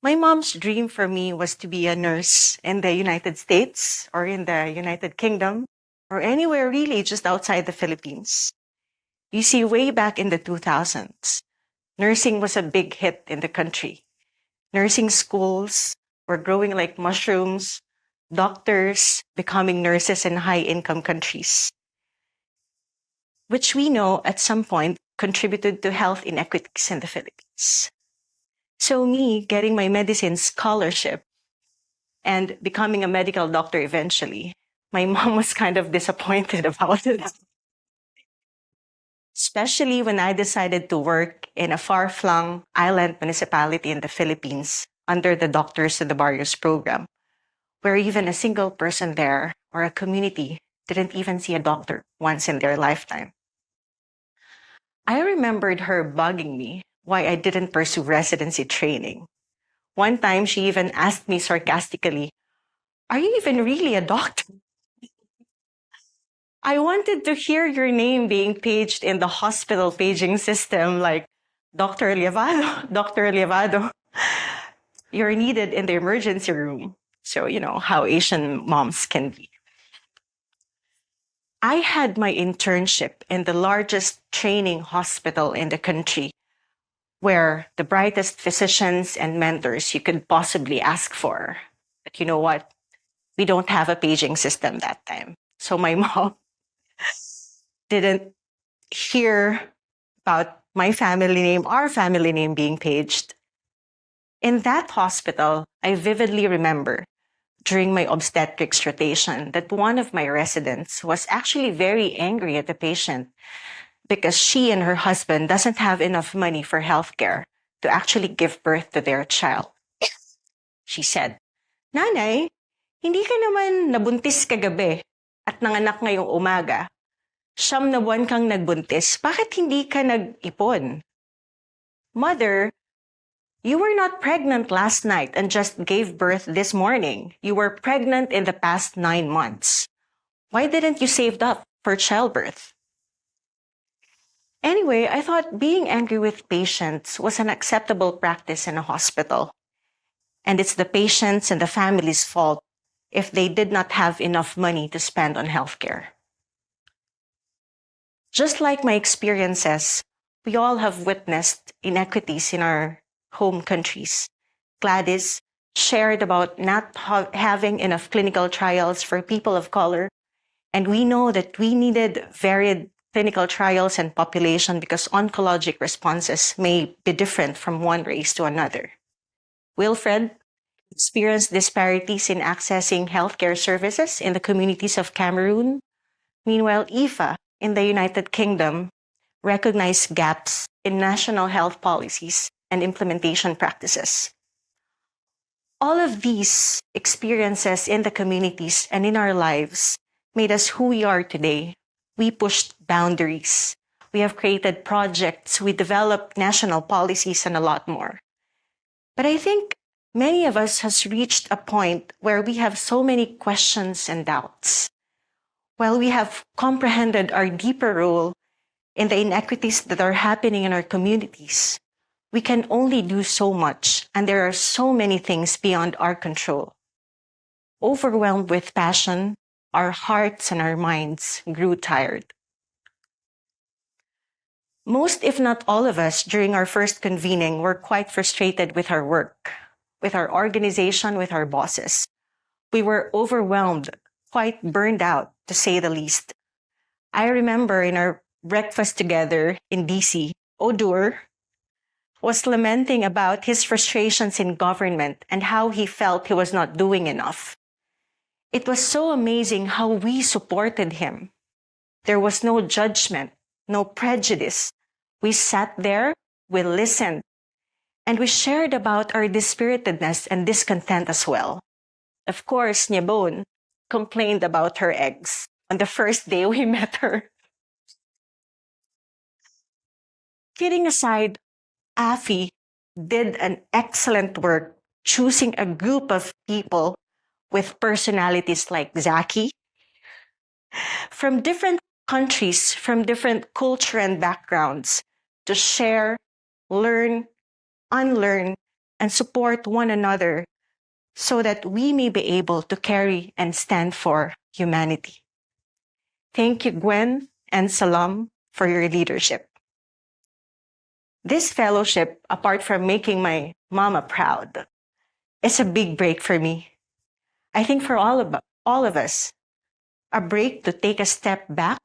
My mom's dream for me was to be a nurse in the United States or in the United Kingdom or anywhere really just outside the Philippines. You see, way back in the 2000s, nursing was a big hit in the country. Nursing schools were growing like mushrooms, doctors becoming nurses in high income countries, which we know at some point contributed to health inequities in the Philippines. So, me getting my medicine scholarship and becoming a medical doctor eventually, my mom was kind of disappointed about it. Especially when I decided to work in a far-flung island municipality in the Philippines under the Doctors of the Barrios program, where even a single person there or a community didn't even see a doctor once in their lifetime. I remembered her bugging me why I didn't pursue residency training. One time, she even asked me sarcastically, "Are you even really a doctor?" I wanted to hear your name being paged in the hospital paging system like Dr. Llevado, Dr. Llevado. You're needed in the emergency room. So, you know how Asian moms can be. I had my internship in the largest training hospital in the country, where the brightest physicians and mentors you could possibly ask for. But you know what? We don't have a paging system that time. So my mom didn't hear about my family name, our family name being paged. In that hospital, I vividly remember during my obstetrics rotation that one of my residents was actually very angry at the patient because she and her husband doesn't have enough money for healthcare to actually give birth to their child. She said, "Nanay, hindi ka naman nabuntis kagabi at nanganak ngayong umaga. 9 na buwan kang nagbuntis, bakit hindi ka nag-ipon? Mother, you were not pregnant last night and just gave birth this morning. You were pregnant in the past 9 months. Why didn't you save up for childbirth?" Anyway, I thought being angry with patients was an acceptable practice in a hospital. And it's the patients and the family's fault if they did not have enough money to spend on healthcare. Just like my experiences, we all have witnessed inequities in our home countries. Gladys shared about not having enough clinical trials for people of color, and we know that we needed varied clinical trials and population because oncologic responses may be different from one race to another. Wilfred experienced disparities in accessing healthcare services in the communities of Cameroon. Meanwhile, IFA in the United Kingdom recognized gaps in national health policies and implementation practices. All of these experiences in the communities and in our lives made us who we are today. We pushed boundaries. We have created projects. We developed national policies and a lot more. But I think many of us has reached a point where we have so many questions and doubts. While we have comprehended our deeper role in the inequities that are happening in our communities, we can only do so much, and there are so many things beyond our control. Overwhelmed with passion, our hearts and our minds grew tired. Most, if not all of us, during our first convening were quite frustrated with our work, with our organization, with our bosses. We were overwhelmed, quite burned out, to say the least. I remember in our breakfast together in DC, Odur was lamenting about his frustrations in government and how he felt he was not doing enough. It was so amazing how we supported him. There was no judgment, no prejudice. We sat there, we listened, and we shared about our dispiritedness and discontent as well. Of course, Nyebon complained about her eggs on the first day we met her. Kidding aside, AFHE did an excellent work choosing a group of people with personalities like Zaki from different countries, from different culture and backgrounds to share, learn, unlearn, and support one another so that we may be able to carry and stand for humanity. Thank you, Gwen and Salam, for your leadership. This fellowship, apart from making my mama proud, is a big break for me. I think for all of us, a break to take a step back,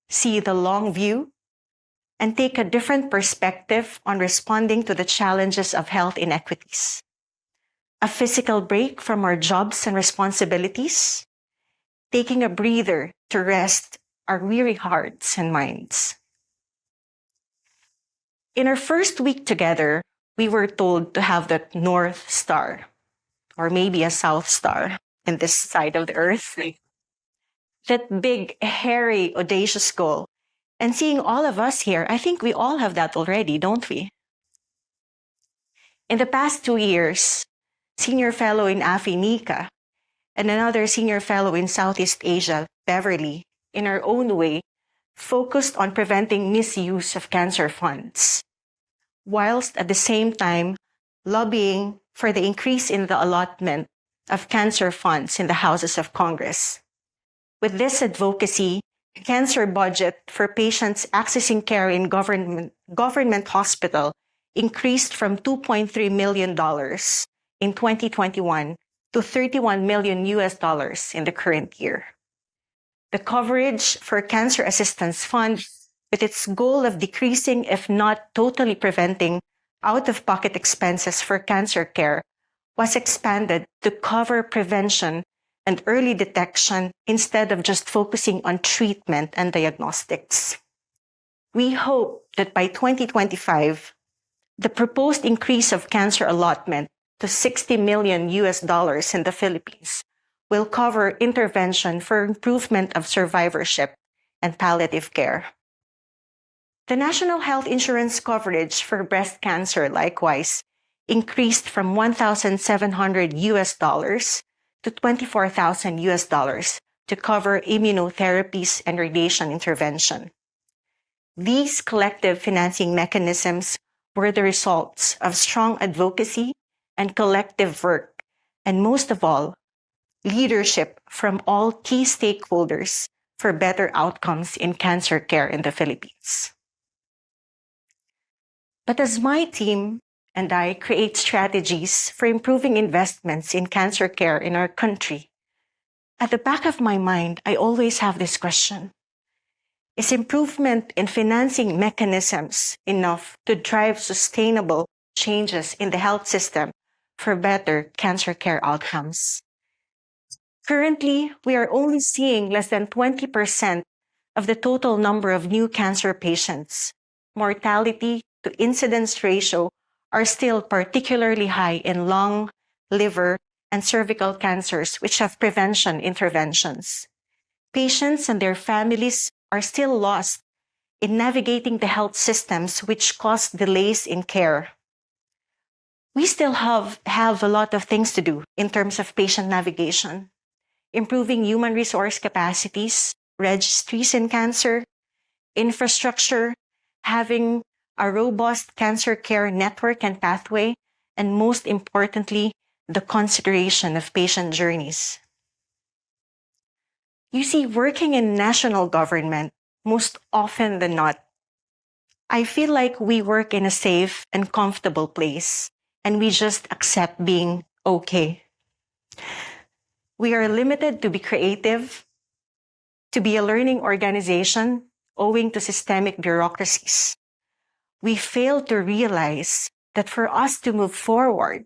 see the long view, and take a different perspective on responding to the challenges of health inequities. A physical break from our jobs and responsibilities, taking a breather to rest our weary hearts and minds. In our first week together, we were told to have that North Star, or maybe a South Star in this side of the earth. That big, hairy, audacious goal. And seeing all of us here, I think we all have that already, don't we? In the past 2 years, senior fellow in AFHE, Nika, and another senior fellow in Southeast Asia, Beverly, in our own way, focused on preventing misuse of cancer funds, whilst at the same time lobbying for the increase in the allotment of cancer funds in the Houses of Congress. With this advocacy, cancer budget for patients accessing care in government hospital increased from $2.3 million in 2021 to $31 million in the current year. The coverage for Cancer Assistance Fund, with its goal of decreasing, if not totally preventing, out-of-pocket expenses for cancer care, was expanded to cover prevention and early detection instead of just focusing on treatment and diagnostics. We hope that by 2025, the proposed increase of cancer allotment to $60 million in the Philippines will cover intervention for improvement of survivorship and palliative care. The national health insurance coverage for breast cancer likewise increased from $1,700 to $24,000 to cover immunotherapies and radiation intervention. These collective financing mechanisms were the results of strong advocacy and collective work, and most of all, leadership from all key stakeholders for better outcomes in cancer care in the Philippines. But as my team and I create strategies for improving investments in cancer care in our country, at the back of my mind, I always have this question. Is improvement in financing mechanisms enough to drive sustainable changes in the health system for better cancer care outcomes? Currently, we are only seeing less than 20% of the total number of new cancer patients. Mortality to incidence ratio are still particularly high in lung, liver, and cervical cancers, which have prevention interventions. Patients and their families are still lost in navigating the health systems, which cause delays in care. We still have a lot of things to do in terms of patient navigation, improving human resource capacities, registries in cancer, infrastructure, having a robust cancer care network and pathway, and most importantly, the consideration of patient journeys. You see, working in national government, most often than not, I feel like we work in a safe and comfortable place, and we just accept being okay. We are limited to be creative, to be a learning organization, owing to systemic bureaucracies. We fail to realize that for us to move forward,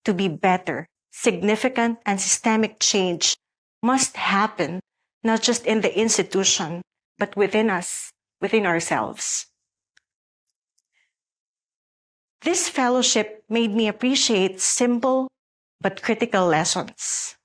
to be better, significant and systemic change must happen, not just in the institution, but within us, within ourselves. This fellowship made me appreciate simple but critical lessons.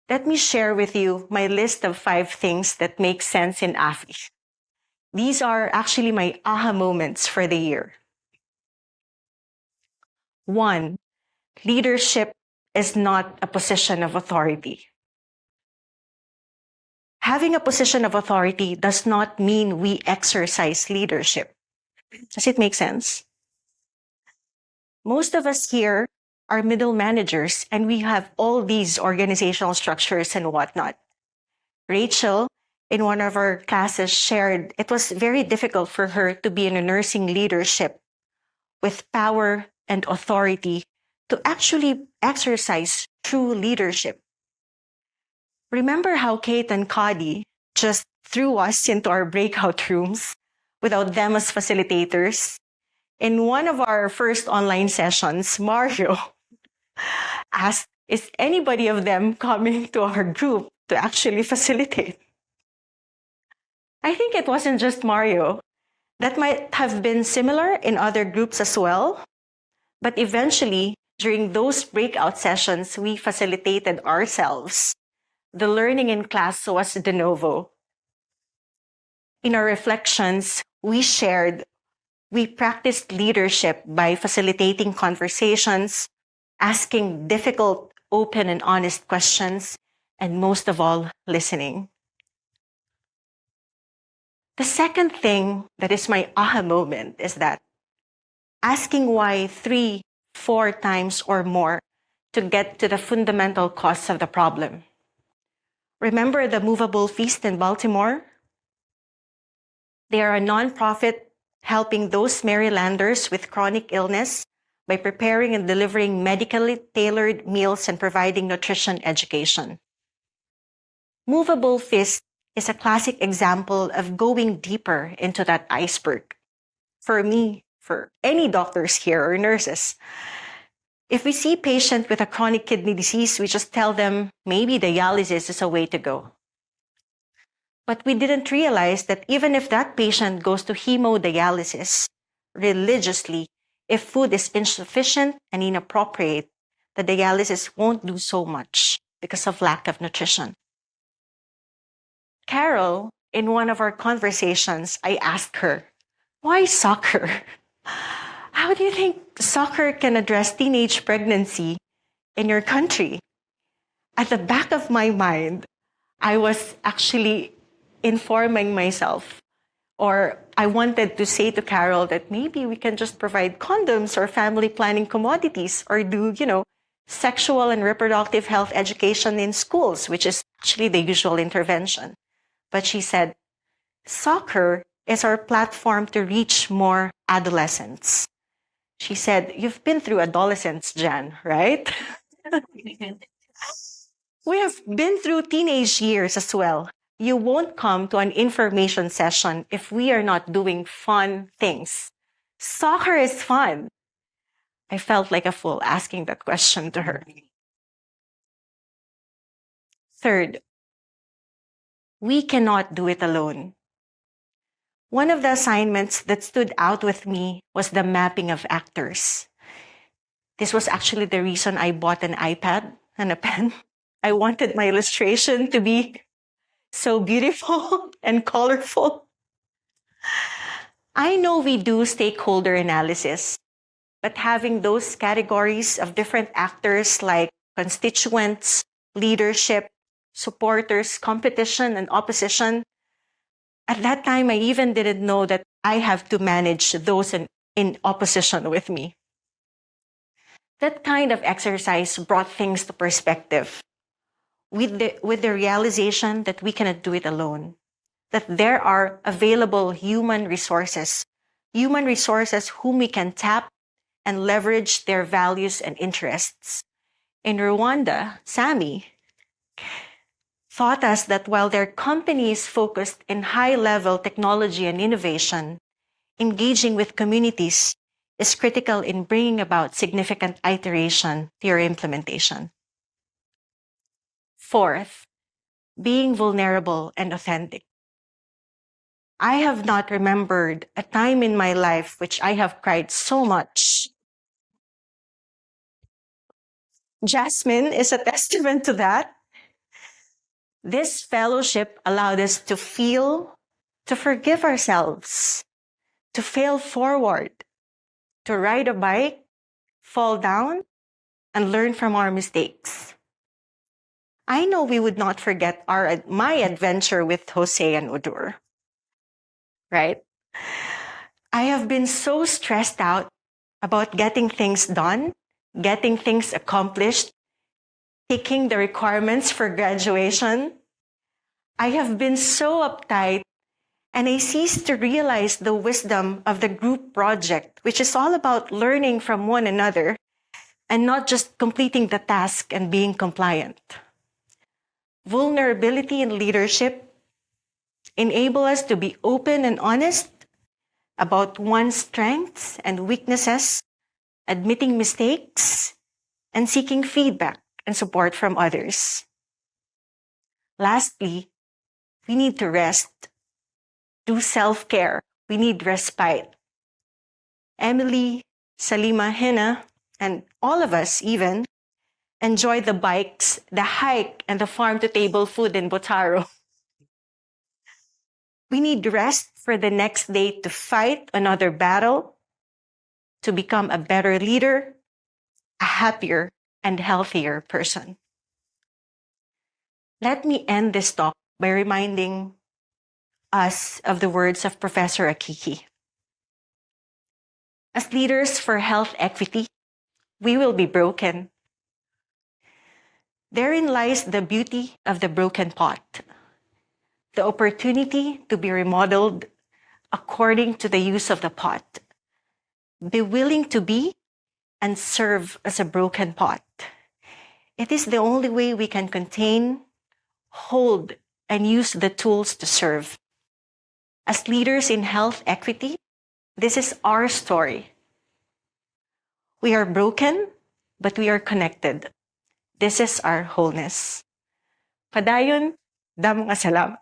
Let me share with you my list of 5 things that make sense in AFHE. These are actually my aha moments for the year. 1, leadership is not a position of authority. Having a position of authority does not mean we exercise leadership. Does it make sense? Most of us here are middle managers and we have all these organizational structures and whatnot. Rachel, in one of our classes, shared it was very difficult for her to be in a nursing leadership with power and authority to actually exercise true leadership. Remember how Kate and Cody just threw us into our breakout rooms without them as facilitators? In one of our first online sessions, Mario asked, is anybody of them coming to our group to actually facilitate? I think it wasn't just Mario. That might have been similar in other groups as well. But eventually, during those breakout sessions, we facilitated ourselves. The learning in class was de novo. In our reflections, we practiced leadership by facilitating conversations, asking difficult, open, and honest questions, and most of all, listening. The second thing that is my aha moment is that asking why 3, 4 times or more to get to the fundamental cause of the problem. Remember the movable feast in Baltimore? They are a nonprofit helping those Marylanders with chronic illness by preparing and delivering medically tailored meals and providing nutrition education. Movable feast is a classic example of going deeper into that iceberg. For me, for any doctors here or nurses, if we see a patient with a chronic kidney disease, we just tell them maybe dialysis is a way to go. But we didn't realize that even if that patient goes to hemodialysis religiously, if food is insufficient and inappropriate, the dialysis won't do so much because of lack of nutrition. Carol, in one of our conversations, I asked her, why soccer? How do you think soccer can address teenage pregnancy in your country? At the back of my mind, I was actually informing myself, or I wanted to say to Carol that maybe we can just provide condoms or family planning commodities or do, sexual and reproductive health education in schools, which is actually the usual intervention. But she said, soccer is our platform to reach more adolescents. She said, you've been through adolescence, Jan, right? We have been through teenage years as well. You won't come to an information session if we are not doing fun things. Soccer is fun. I felt like a fool asking that question to her. Third, we cannot do it alone. One of the assignments that stood out with me was the mapping of actors. This was actually the reason I bought an iPad and a pen. I wanted my illustration to be so beautiful and colorful. I know we do stakeholder analysis, but having those categories of different actors like constituents, leadership, supporters, competition, and opposition, at that time, I even didn't know that I have to manage those in opposition with me. That kind of exercise brought things to perspective with the realization that we cannot do it alone, that there are available human resources whom we can tap and leverage their values and interests. In Rwanda, Sami taught us that while their company is focused in high-level technology and innovation, engaging with communities is critical in bringing about significant iteration to your implementation. Fourth, being vulnerable and authentic. I have not remembered a time in my life which I have cried so much. Jasmine is a testament to that. This fellowship allowed us to feel, to forgive ourselves, to fail forward, to ride a bike, fall down, and learn from our mistakes. I know we would not forget my adventure with Jose and Udur, right? I have been so stressed out about getting things done, getting things accomplished, taking the requirements for graduation. I have been so uptight, and I ceased to realize the wisdom of the group project, which is all about learning from one another and not just completing the task and being compliant. Vulnerability in leadership enable us to be open and honest about one's strengths and weaknesses, admitting mistakes, and seeking feedback and support from others. Lastly, we need to rest, do self-care. We need respite. Emily, Salima, Hina, and all of us even enjoy the bikes, the hike, and the farm-to-table food in Botaro. We need rest for the next day to fight another battle, to become a better leader, a happier and healthier person. Let me end this talk by reminding us of the words of Professor Akiki. As leaders for health equity, we will be broken. Therein lies the beauty of the broken pot, the opportunity to be remodeled according to the use of the pot. Be willing to be and serve as a broken pot. It is the only way we can contain, hold, and use the tools to serve. As leaders in health equity, this is our story. We are broken, but we are connected. This is our wholeness. Padayon, damo nga salamat.